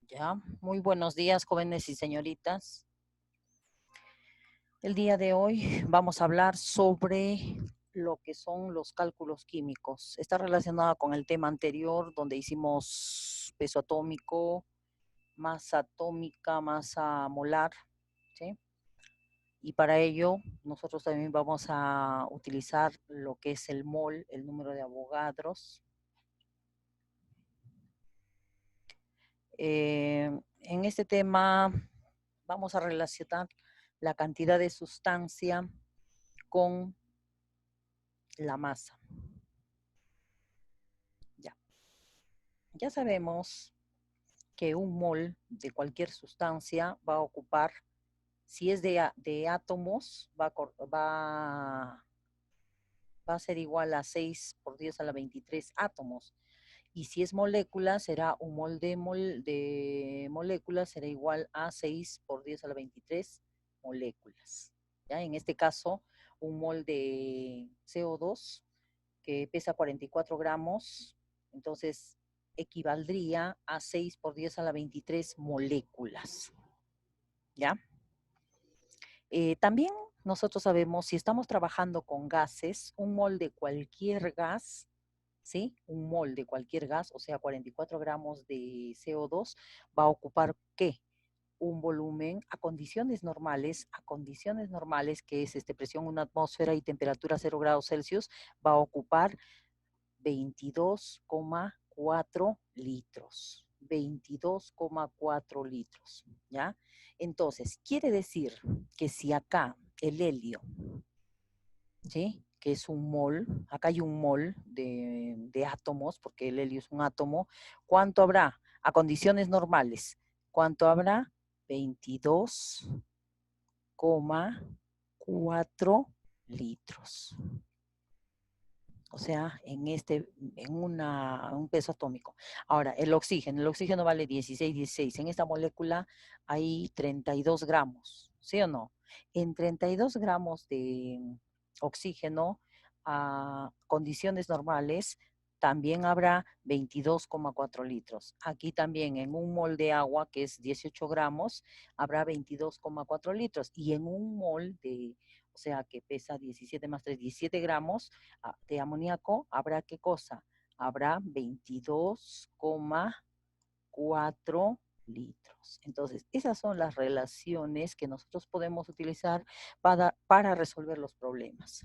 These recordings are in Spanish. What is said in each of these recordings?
Ya, muy buenos días, jóvenes y señoritas. El día de hoy vamos a hablar sobre lo que son los cálculos químicos. Está relacionada con el tema anterior, donde hicimos peso atómico, masa atómica, masa molar, ¿sí? Y para ello, nosotros también vamos a utilizar lo que es el mol, el número de Avogadros. En este tema vamos a relacionar la cantidad de sustancia con la masa. Ya, ya sabemos que un mol de cualquier sustancia va a ocupar, si es de átomos, va a ser igual a 6 por 10 a la 23 átomos. Y si es molécula, será un mol de molécula, será igual a 6 por 10 a la 23 moléculas. ¿Ya? En este caso, un mol de CO2 que pesa 44 gramos, entonces equivaldría a 6 por 10 a la 23 moléculas. ¿Ya? También nosotros sabemos, si estamos trabajando con gases, un mol de cualquier gas, ¿sí? Un mol de cualquier gas, o sea, 44 gramos de CO2, va a ocupar, ¿qué? Un volumen a condiciones normales, que es presión en una atmósfera y temperatura 0 grados Celsius, va a ocupar 22,4 litros. 22,4 litros, ¿ya? Entonces, quiere decir que si acá el helio, ¿sí? Que es un mol, acá hay un mol de átomos, porque el helio es un átomo, ¿cuánto habrá? A condiciones normales, ¿cuánto habrá? 22,4 litros. O sea, un peso atómico. Ahora, el oxígeno vale 16. En esta molécula hay 32 gramos, ¿sí o no? En 32 gramos de oxígeno, a condiciones normales, también habrá 22,4 litros. Aquí también en un mol de agua, que es 18 gramos, habrá 22,4 litros. Y en un mol o sea, que pesa 17 más 3, 17 gramos, de amoníaco, ¿habrá qué cosa? Habrá 22,4 litros. Entonces, esas son las relaciones que nosotros podemos utilizar para resolver los problemas.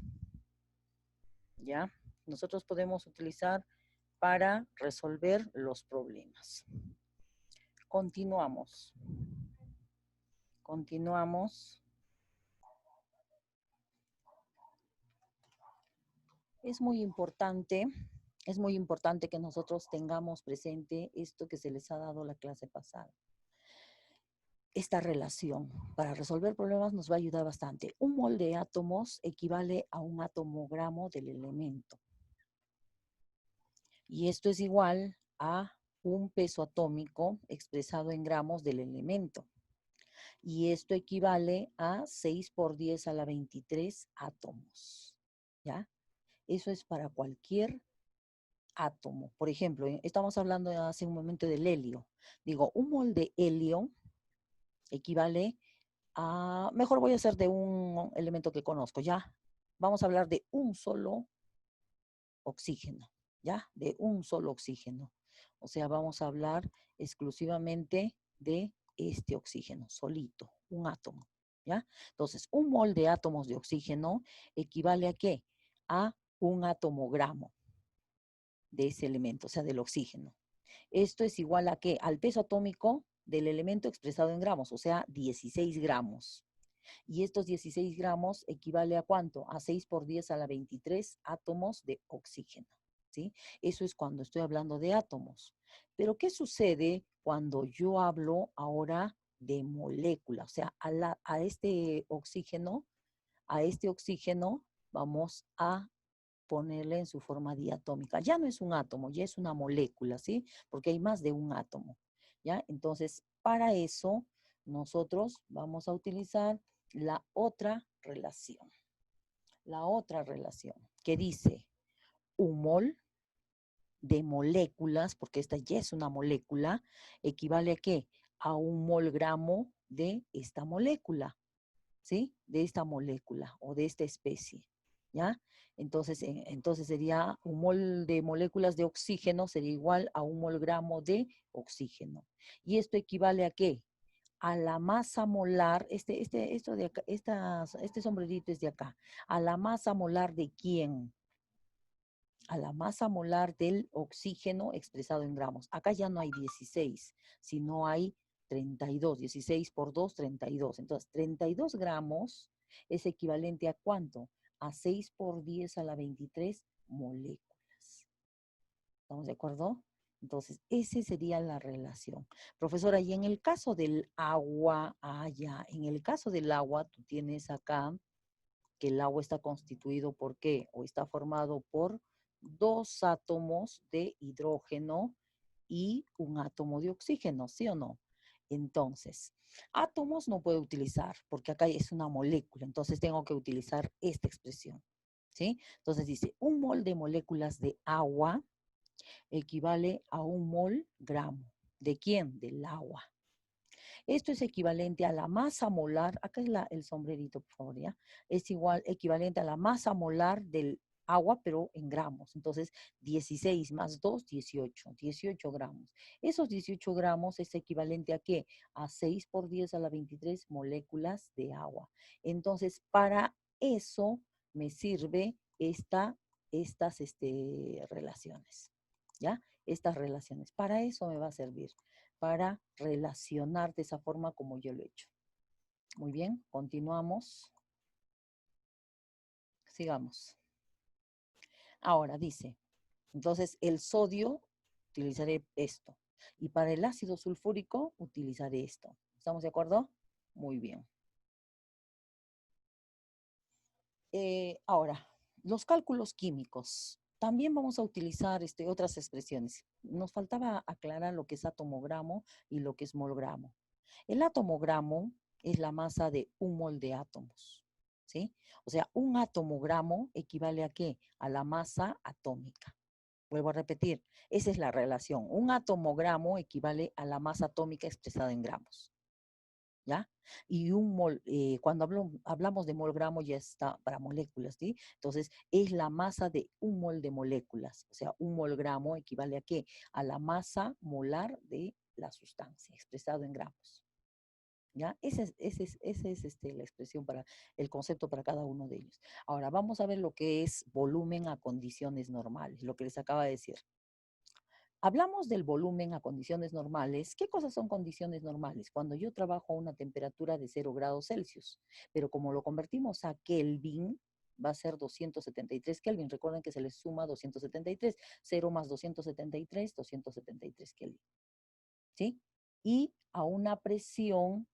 ¿Ya? Nosotros podemos utilizar para resolver los problemas. Continuamos. Continuamos. Es muy importante que nosotros tengamos presente esto que se les ha dado la clase pasada. Esta relación para resolver problemas nos va a ayudar bastante. Un mol de átomos equivale a un atomogramo del elemento. Y esto es igual a un peso atómico expresado en gramos del elemento. Y esto equivale a 6 por 10 a la 23 átomos. ¿Ya? Eso es para cualquier átomo. Por ejemplo, estamos hablando hace un momento del helio. Digo, un mol de helio equivale a, mejor voy a hacer de un elemento que conozco, ¿ya? Vamos a hablar de un solo oxígeno, ¿ya? De un solo oxígeno. O sea, vamos a hablar exclusivamente de este oxígeno, solito, un átomo, ¿ya? Entonces, un mol de átomos de oxígeno equivale a ¿qué? A un atomogramo de ese elemento, o sea, del oxígeno. Esto es igual a ¿qué? Al peso atómico del elemento expresado en gramos, o sea, 16 gramos. Y estos 16 gramos equivale a ¿cuánto? A 6 por 10 a la 23 átomos de oxígeno, ¿sí? Eso es cuando estoy hablando de átomos. Pero ¿qué sucede cuando yo hablo ahora de molécula? O sea, a este oxígeno vamos a ponerle en su forma diatómica. Ya no es un átomo, ya es una molécula, ¿sí? Porque hay más de un átomo, ¿ya? Entonces, para eso, nosotros vamos a utilizar la otra relación. La otra relación que dice un mol de moléculas, porque esta ya es una molécula, equivale a ¿qué? A un mol gramo de esta molécula, ¿sí? De esta molécula o de esta especie, ¿ya? Entonces sería un mol de moléculas de oxígeno sería igual a un mol gramo de oxígeno. ¿Y esto equivale a qué? A la masa molar, esto de acá, este sombrerito es de acá, a la masa molar de quién, a la masa molar del oxígeno expresado en gramos. Acá ya no hay 16, sino hay 32. 16 por 2, 32. Entonces, 32 gramos es equivalente a ¿cuánto? A 6 por 10 a la 23 moléculas. ¿Estamos de acuerdo? Entonces, esa sería la relación. Profesora, y en el caso del agua, ya, en el caso del agua, tú tienes acá que el agua está constituido por qué? O está formado por dos átomos de hidrógeno y un átomo de oxígeno, ¿sí o no? Entonces, átomos no puedo utilizar porque acá es una molécula, entonces tengo que utilizar esta expresión, ¿sí? Entonces dice, un mol de moléculas de agua equivale a un mol gramo. ¿De quién? Del agua. Esto es equivalente a la masa molar, acá es el sombrerito, por favor, ¿ya? Es igual, equivalente a la masa molar del agua, pero en gramos. Entonces, 16 más 2, 18, 18 gramos. Esos 18 gramos es equivalente a ¿qué? A 6 por 10 a la 23 moléculas de agua. Entonces, para eso me sirve estas relaciones, ¿ya? Estas relaciones. Para eso me va a servir para relacionar de esa forma como yo lo he hecho. Muy bien, continuamos. Sigamos. Ahora dice, entonces el sodio utilizaré esto. Y para el ácido sulfúrico utilizaré esto. ¿Estamos de acuerdo? Muy bien. Ahora, los cálculos químicos. También vamos a utilizar otras expresiones. Nos faltaba aclarar lo que es atomogramo y lo que es molgramo. El atomogramo es la masa de un mol de átomos, ¿sí? O sea, un atomogramo equivale a ¿qué? A la masa atómica. Vuelvo a repetir, esa es la relación. Un atomogramo equivale a la masa atómica expresada en gramos. ¿Ya? Y un mol, cuando hablamos de mol gramo ya está para moléculas, ¿sí? Entonces, es la masa de un mol de moléculas. O sea, un mol gramo equivale a ¿qué? A la masa molar de la sustancia, expresado en gramos. ¿Ya? Esa es la expresión para el concepto para cada uno de ellos. Ahora, vamos a ver lo que es volumen a condiciones normales, lo que les acaba de decir. Hablamos del volumen a condiciones normales. ¿Qué cosas son condiciones normales? Cuando yo trabajo a una temperatura de 0 grados Celsius, pero como lo convertimos a Kelvin, va a ser 273 Kelvin. Recuerden que se les suma 273. 0 más 273, 273 Kelvin. ¿Sí? Y a una presión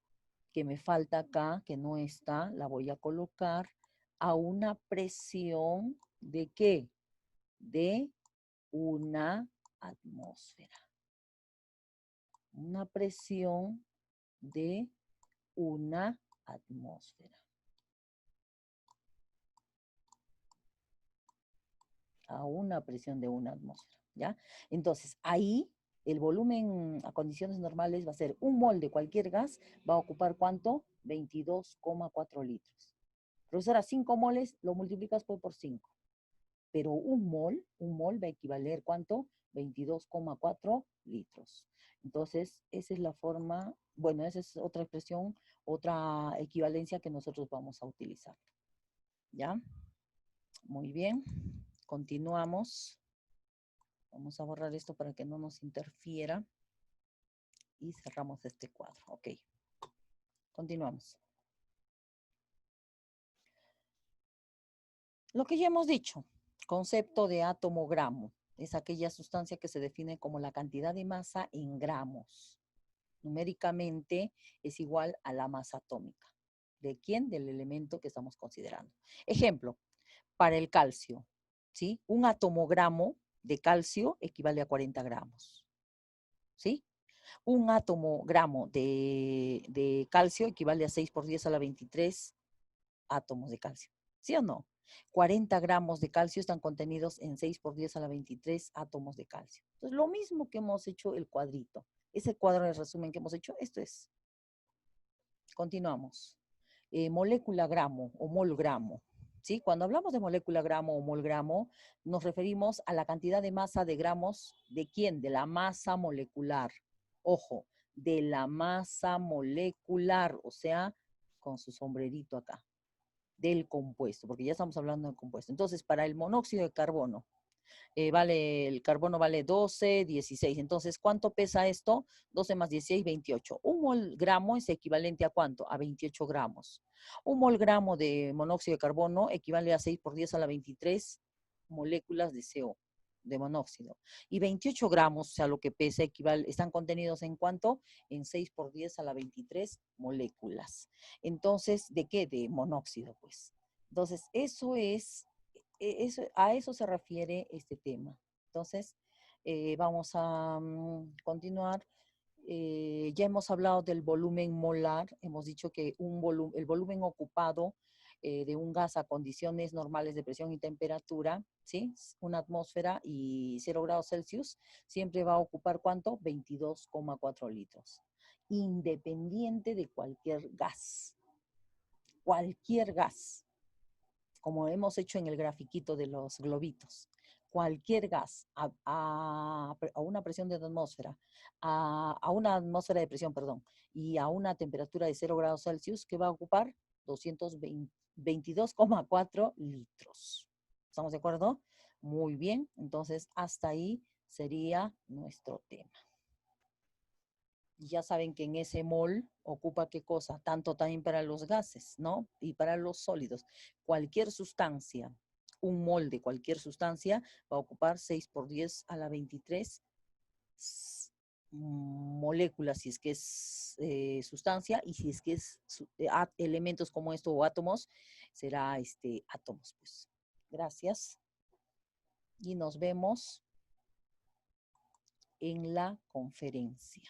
que me falta acá, que no está, la voy a colocar a una presión de ¿qué? De una atmósfera. Una presión de una atmósfera. A una presión de una atmósfera, ¿ya? Entonces, ahí el volumen a condiciones normales va a ser un mol de cualquier gas, va a ocupar ¿cuánto? 22,4 litros. Profesora, 5 moles lo multiplicas por 5. Pero un mol va a equivaler ¿cuánto? 22,4 litros. Entonces, esa es la forma, bueno, esa es otra expresión, otra equivalencia que nosotros vamos a utilizar. ¿Ya? Muy bien. Continuamos. Vamos a borrar esto para que no nos interfiera. Y cerramos este cuadro. Ok. Continuamos. Lo que ya hemos dicho, concepto de átomo-gramo, es aquella sustancia que se define como la cantidad de masa en gramos. Numéricamente es igual a la masa atómica. ¿De quién? Del elemento que estamos considerando. Ejemplo, para el calcio, ¿sí? Un atomogramo de calcio equivale a 40 gramos, ¿sí? Un atomogramo de calcio equivale a 6 por 10 a la 23 átomos de calcio, ¿sí o no? 40 gramos de calcio están contenidos en 6 por 10 a la 23 átomos de calcio. Entonces, lo mismo que hemos hecho el cuadrito. Ese cuadro de resumen que hemos hecho, esto es. Continuamos. Molécula gramo o mol gramo. ¿Sí? Cuando hablamos de molécula gramo o mol gramo, nos referimos a la cantidad de masa de gramos, ¿de quién? De la masa molecular. Ojo, de la masa molecular, o sea, con su sombrerito acá, del compuesto, porque ya estamos hablando del compuesto. Entonces, para el monóxido de carbono, el carbono vale 12, 16. Entonces, ¿cuánto pesa esto? 12 más 16, 28. Un mol gramo es equivalente a ¿cuánto? A 28 gramos. Un mol gramo de monóxido de carbono equivale a 6 por 10 a la 23 moléculas de CO, de monóxido. Y 28 gramos, o sea, lo que pesa, están contenidos en ¿cuánto? En 6 por 10 a la 23 moléculas. Entonces, ¿de qué? De monóxido, pues. Entonces, a eso se refiere este tema. Entonces, vamos a continuar. Ya hemos hablado del volumen molar, hemos dicho que el volumen ocupado de un gas a condiciones normales de presión y temperatura, ¿sí? Una atmósfera y 0 grados Celsius, siempre va a ocupar ¿cuánto? 22,4 litros. Independiente de cualquier gas. Cualquier gas, como hemos hecho en el grafiquito de los globitos. Cualquier gas a una presión de atmósfera, a una atmósfera de presión, perdón, y a una temperatura de 0 grados Celsius, que va a ocupar 222,4 litros. ¿Estamos de acuerdo? Muy bien, entonces hasta ahí sería nuestro tema. Ya saben que en ese mol ocupa qué cosa, tanto también para los gases, ¿no? Y para los sólidos. Cualquier sustancia, un mol de cualquier sustancia va a ocupar 6 por 10 a la 23 moléculas, si es que es sustancia, y si es que es elementos como esto o átomos, será átomos, pues. Gracias. Y nos vemos en la conferencia.